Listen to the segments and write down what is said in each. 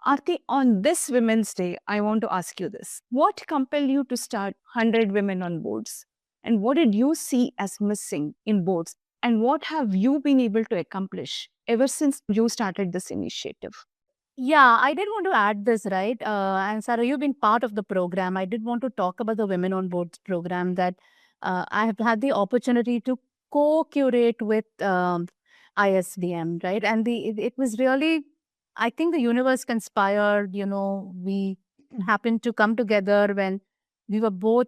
Aarti, on this Women's Day, I want to ask you this. What compelled you to start 100 Women on Boards? And what did you see as missing in boards? And what have you been able to accomplish ever since you started this initiative? Yeah, I did want to add this, right? And Sarah, you've been part of the program. I did want to talk about the Women on Boards program that I have had the opportunity to co-curate with ISDM, right? And it was really, I think the universe conspired. We happened to come together when we were both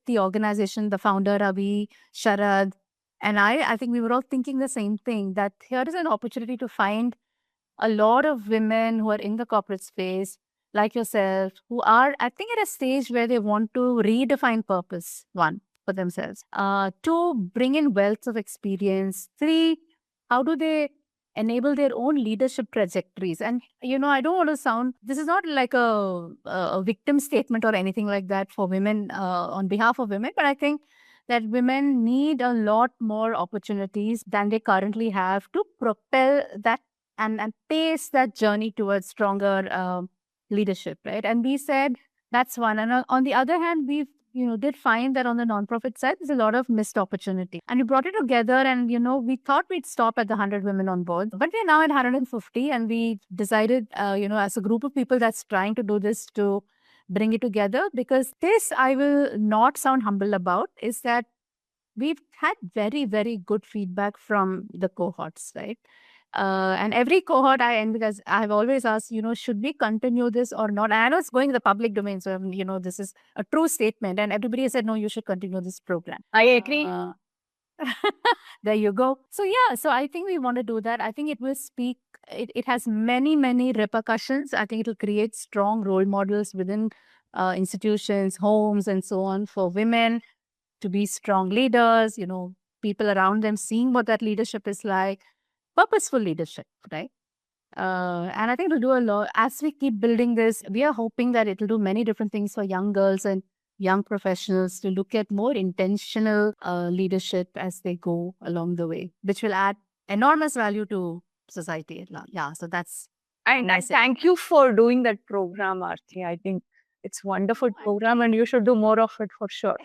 the organization, the founder Ravi, Sharad, and I think we were all thinking the same thing, that here is an opportunity to find a lot of women who are in the corporate space, like yourself, who are, I think, at a stage where they want to redefine purpose, one, for themselves. Two, bring in wealth of experience. Three, how do they enable their own leadership trajectories? And, I don't want to sound, this is not like a victim statement or anything like that for women, on behalf of women, but I think that women need a lot more opportunities than they currently have to propel that and pace that journey towards stronger leadership, right? And we said that's one. And on the other hand, we did find that on the nonprofit side, there's a lot of missed opportunity. And we brought it together, and we thought we'd stop at the 100 women on board, but we're now at 150, and we decided, as a group of people that's trying to do this, to bring it together, because this, I will not sound humble about, is that we've had very, very good feedback from the cohorts, right? And every cohort I end, because I've always asked, should we continue this or not? And I know it's going in the public domain, so this is a true statement. And everybody has said, no, you should continue this program. I agree. Uh, there you go. So yeah, so I think we want to do that. I think it will speak. It has many, many repercussions. I think it will create strong role models within institutions, homes, and so on, for women to be strong leaders, people around them seeing what that leadership is like, purposeful leadership, right? And I think it'll do a lot. As we keep building this, we are hoping that it'll do many different things for young girls and young professionals to look at more intentional leadership as they go along the way, which will add enormous value to society at large. Yeah, so that's And it. thank you for doing that program, Aarti. I think it's wonderful program and you should do more of it for sure.